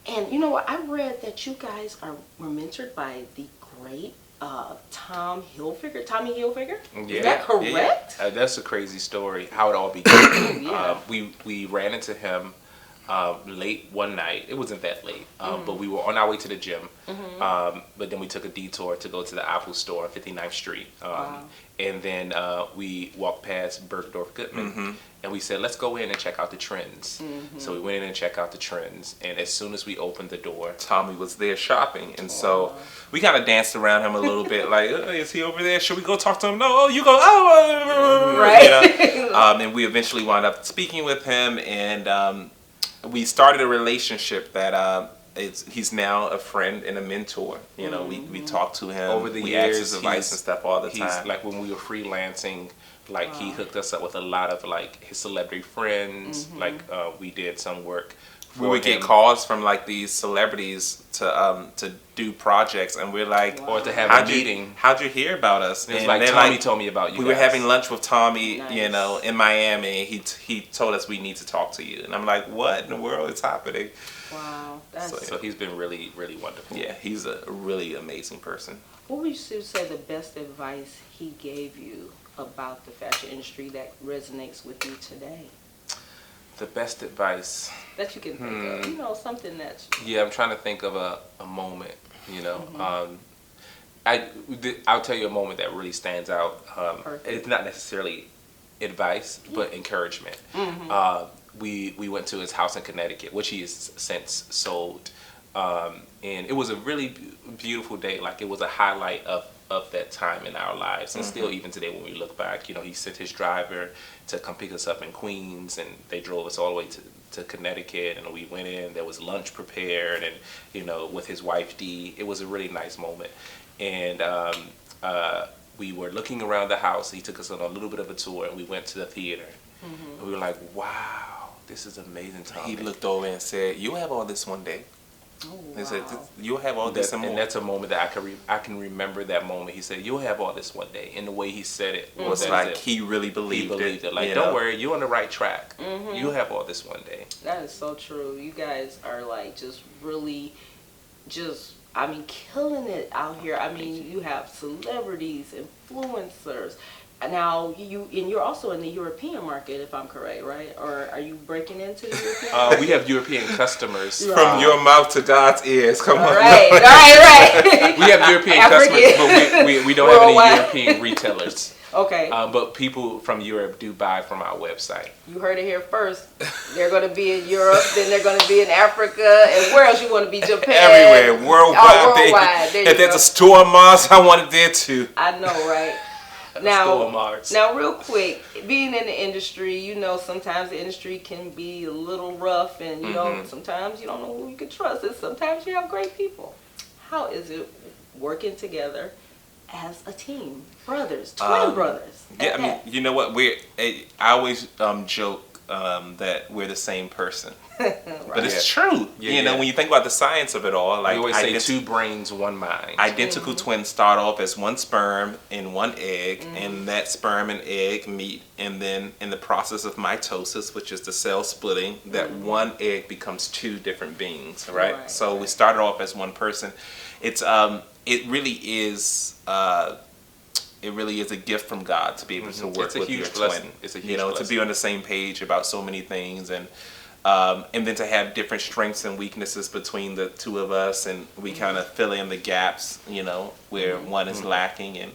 And you know what? I read that you guys were mentored by the great Tommy Hilfiger. Is that correct? Yeah. That's a crazy story. How it all began. Yeah. We ran into him late one night. It wasn't that late, but we were on our way to the gym. But then we took a detour to go to the Apple store on 59th Street. And then we walked past Bergdorf Goodman. And we said, let's go in and check out the trends. So we went in and checked out the trends. And as soon as we opened the door, Tommy was there shopping. And so we kind of danced around him a little bit, like, is he over there? Should we go talk to him? No, you go. Right. You know? And we eventually wound up speaking with him. And we started a relationship that he's now a friend and a mentor. You know, we talk to him over the we years. ask his advice and stuff all the time. Like when we were freelancing, like he hooked us up with a lot of like his celebrity friends. Like we did some work. We would get calls from like these celebrities to do projects, and we're like, or to have a meeting. How'd you hear about us? And it's like Tommy told me about you. We were having lunch with Tommy, you know, in Miami. He told us we need to talk to you, and I'm like, what in the world is happening? Wow, so he's been really, really wonderful. Yeah, he's a really amazing person. What would you say the best advice he gave you about the fashion industry that resonates with you today? The best advice that you can think of, you know, something that's... Yeah, I'm trying to think of a moment, you know. I'll tell you a moment that really stands out. It's not necessarily advice, but encouragement. We went to his house in Connecticut, which he has since sold. And it was a really beautiful day. Like, it was a highlight of that time in our lives. And still, even today, when we look back, you know, he sent his driver to come pick us up in Queens, and they drove us all the way to Connecticut, and we went in. There was lunch prepared, and, you know, with his wife, Dee. It was a really nice moment. And we were looking around the house. He took us on a little bit of a tour, and we went to the theater. And we were like, wow, this is amazing time. He looked over and said, you'll have all this one day. Oh, wow. He said, you'll have all this and more. And that's a moment that I can remember that moment. He said, you'll have all this one day. And the way he said it was like he really believed it. Like, don't worry, you're on the right track. You'll have all this one day. That is so true. You guys are like just really I mean, killing it out here. I mean, you have celebrities, influencers. Now, you're also in the European market, if I'm correct, right? Or are you breaking into the European? We have European customers. From your mouth to God's ears. Come on. Right. We have European customers, but we don't have any European retailers. Okay. But people from Europe do buy from our website. You heard it here first. They're going to be in Europe, then they're going to be in Africa, and where else you want to be? Japan. Everywhere, worldwide. Worldwide. If there's a store in Mars, I want it there too. I know, right? Now, real quick, being in the industry, you know, sometimes the industry can be a little rough, and you know, sometimes you don't know who you can trust, and sometimes you have great people. How is it working together as a team, brothers, twin brothers? Yeah, I mean, you know what? I always joke that we're the same person. Right. But it's true. You know, when you think about the science of it all, like we always say, two brains, one mind. Identical twins start off as one sperm and one egg, and that sperm and egg meet, and then in the process of mitosis, which is the cell splitting, that one egg becomes two different beings, right? So we started off as one person. It's it really is a gift from God to be able to work with your twin. It's a huge you know, blessing. to be on the same page about so many things, and then to have different strengths and weaknesses between the two of us, and we kind of fill in the gaps, you know, where one is lacking, and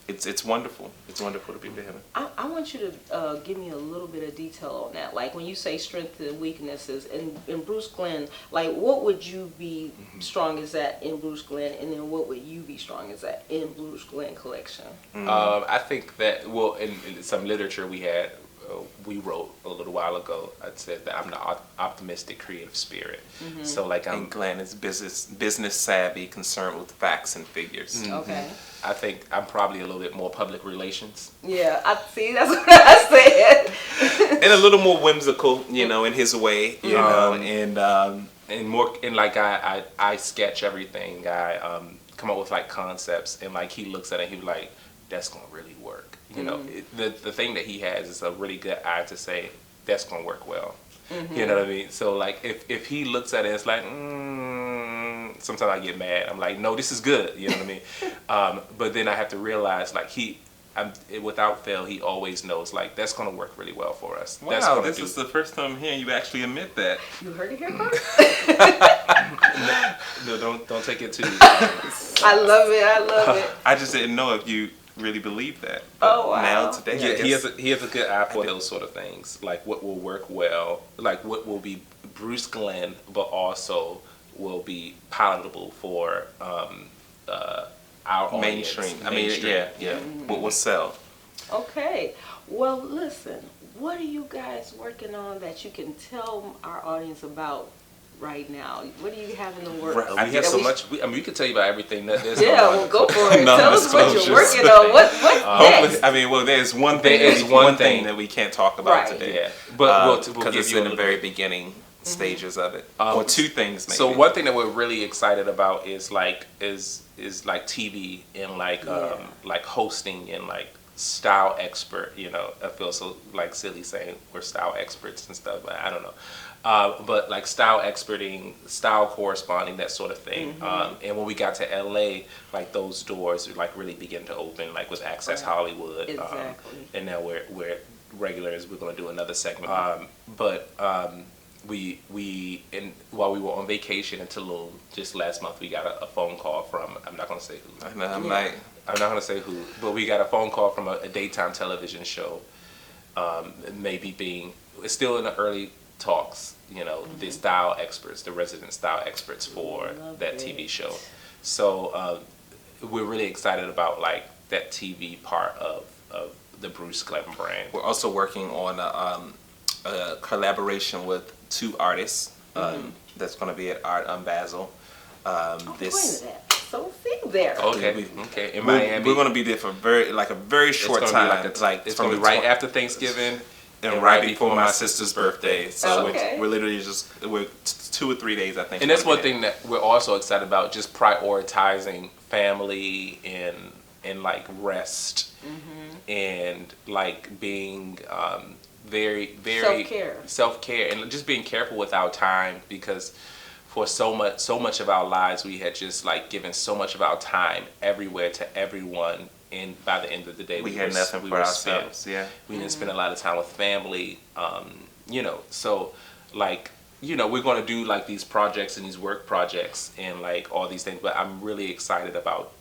it's wonderful. It's wonderful to be with him. I want you to give me a little bit of detail on that. Like when you say strengths and weaknesses, in BruceGlen, like what would you be strong as at in BruceGlen, and then what would you be strong as at in BruceGlen collection? I think that, well, in some literature we wrote a little while ago, I said that I'm the optimistic creative spirit. So like and Glen is business savvy, concerned with facts and figures. Okay. I think I'm probably a little bit more public relations. Yeah, I see. That's what I said. And a little more whimsical, you know, in his way, you know, and more, and like I sketch everything. I come up with like concepts, and like he looks at it, he was like, that's gonna really work. You know, the thing that he has is a really good eye to say that's gonna work well. You know what I mean? So like if he looks at it, it's like, sometimes I get mad. I'm like, no, this is good. You know what I mean? But then I have to realize like without fail, he always knows like that's going to work really well for us. Wow, this is the first time I'm hearing you actually admit that. You heard it here first. No, don't take it too. I love it. I just didn't know if you really believe that. Oh wow! Now today, yeah, he has a good eye for those sort of things, like what will work well, like what will be BruceGlen, but also will be palatable for our mainstream. Audience. Yeah. What will sell? Okay. Well, listen. What are you guys working on that you can tell our audience about right now? What do you have in the works? We have so much. We can tell you about everything. There's well, go for it. Tell us what you're working on. What's next? I mean, there's one thing. That we can't talk about today. Yeah, but because it's in the very beginning stages of it. Or two things. Maybe. So one thing that we're really excited about is like TV and like hosting and like style expert. You know, I feel so like silly saying we're style experts and stuff, but I don't know. But like style experting, style corresponding, that sort of thing. And when we got to LA, like those doors like really begin to open, like with Access Hollywood. Exactly. And now we're regulars. We're going to do another segment. While we were on vacation in Tulum just last month, we got a phone call from, I'm not going to say who. I'm not going to say who, but we got a phone call from a daytime television show. It's still in the early talks, you know, the style experts, the resident style experts for that TV show. So we're really excited about like that TV part of the BruceGlen brand. We're also working on a collaboration with two artists that's going to be at Art Basel. So see there. Okay. In Miami, we're going to be there for a very short time. It's going to be right after Thanksgiving. And right before my sister's birthday. So we're literally we're 2 or 3 days, I think. And that's one thing that we're also excited about, just prioritizing family and like rest and like being very self-care and just being careful with our time, because for so much of our lives we had just like given so much of our time everywhere to everyone. And by the end of the day, we had nothing for ourselves. We didn't spend a lot of time with family. You know, so like, you know, we're going to do like these projects and these work projects and like all these things. But I'm really excited about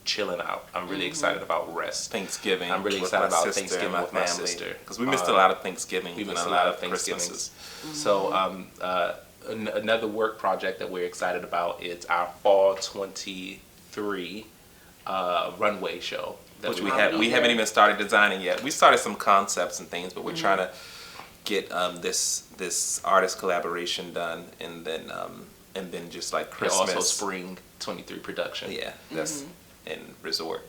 chilling out. I'm really excited about rest. Thanksgiving. I'm really excited about Thanksgiving with my sister, because we missed a lot of Thanksgiving. We missed a lot of Thanksgivings. So another work project that we're excited about is our Fall 23. Runway show which we haven't even started designing yet. We started some concepts and things, but we're trying to get this artist collaboration done, and then just like Christmas. And also Spring 23 production. Yeah, that's in resort.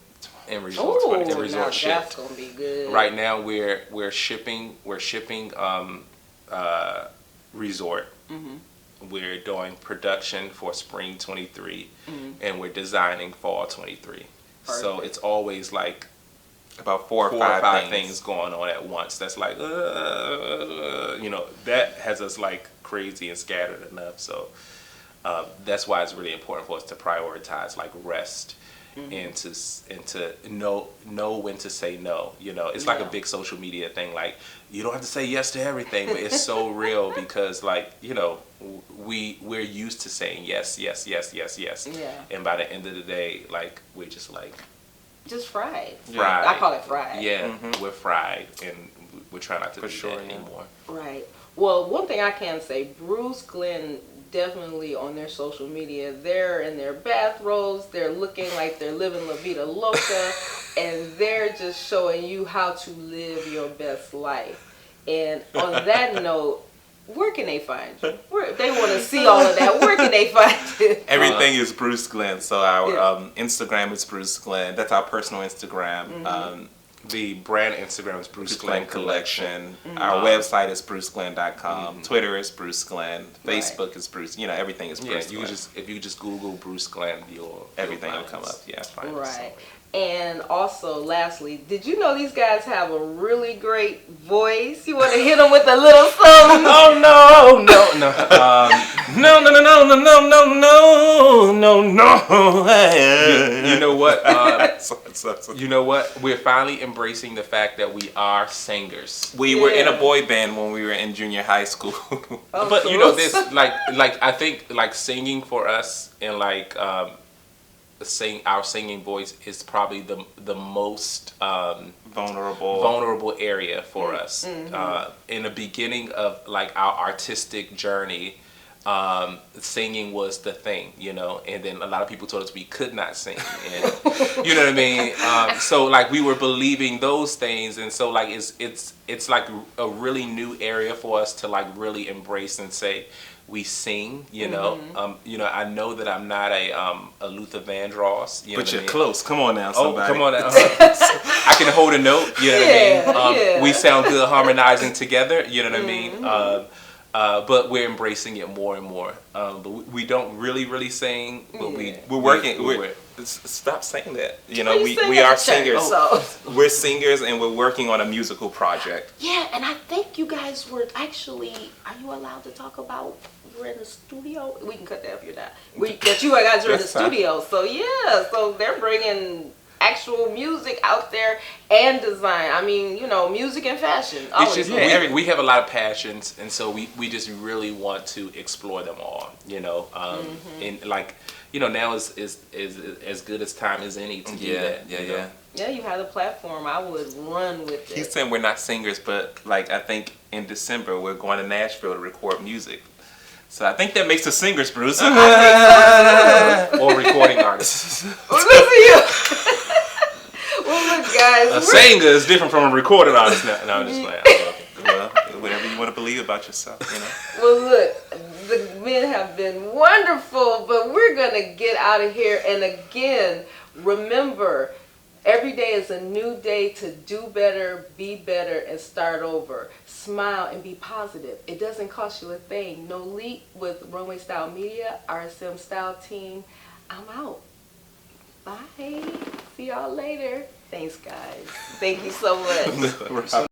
And resort. Ooh, and resort ship. That's gonna be good. Right now we're shipping resort. We're doing production for Spring 23, and we're designing Fall 23. So it's always like about four or five things going on at once. That's like, you know, that has us like crazy and scattered enough. So that's why it's really important for us to prioritize like rest and to know when to say no. You know, it's like a big social media thing. Like, you don't have to say yes to everything, but it's so real because, like, you know, we're used to saying yes. Yeah. And by the end of the day, like, we're just fried. I call it fried. Yeah, we're fried, and we're trying not to do that anymore. Right. Well, one thing I can say, BruceGlen definitely on their social media, they're in their bathrobes, they're looking like they're living La Vida Loca, and they're just showing you how to live your best life. And on that note, where can they find you? They want to see all of that. Where can they find you? Everything is BruceGlen. So our Instagram is BruceGlen. That's our personal Instagram. The brand Instagram is BruceGlen Collection. Our website is BruceGlen.com. Twitter is BruceGlen. Facebook is Bruce. You know, everything is Bruce. Yeah, if you just Google BruceGlen, everything will come up. Yeah, right. And also, lastly, did you know these guys have a really great voice? You want to hit them with a little something? Oh no, no, no, no, no, no, no, no, no, no, no. You know what? You know what? We're finally embracing the fact that we are singers. We were in a boy band when we were in junior high school. But you know, this like I think like singing for us and like our singing voice is probably the most vulnerable area for us. In the beginning of like our artistic journey, singing was the thing, you know, and then a lot of people told us we could not sing, and you know what I mean. So like we were believing those things, and so like it's like a really new area for us to like really embrace and say we sing, you know. You know, I know that I'm not a Luther Vandross, you know, but you're close. Come on now, somebody. Oh, come on now. I can hold a note, you know what I mean. We sound good harmonizing together, you know what I mean. But we're embracing it more and more. But we don't really sing. But we're working. Stop saying that. You know, we are singers. We're singers, and we're working on a musical project. Yeah, and I think you guys were actually. Are you allowed to talk about? We're in the studio. We can cut that if you're not. That you guys are in the studio. So yeah, so they're bringing actual music out there and design. I mean, you know, music and fashion. It's just, we have a lot of passions, and so we just really want to explore them all, you know. And like, you know, now is as good as time as any to do that. Yeah, you have the platform. I would run with it. He's saying we're not singers, but like I think in December we're going to Nashville to record music. So I think that makes us singers, Bruce. Or recording artists. Well, listen to you. Well, look, guys. A singer is different from a recording artist. No, I'm just playing. Well, whatever you want to believe about yourself, you know. Well, look, the men have been wonderful, but we're going to get out of here. And again, remember, every day is a new day to do better, be better, and start over. Smile and be positive. It doesn't cost you a thing. No leak with Runway Style Media, RSM Style Team. I'm out. Bye. See y'all later. Thanks, guys. Thank you so much.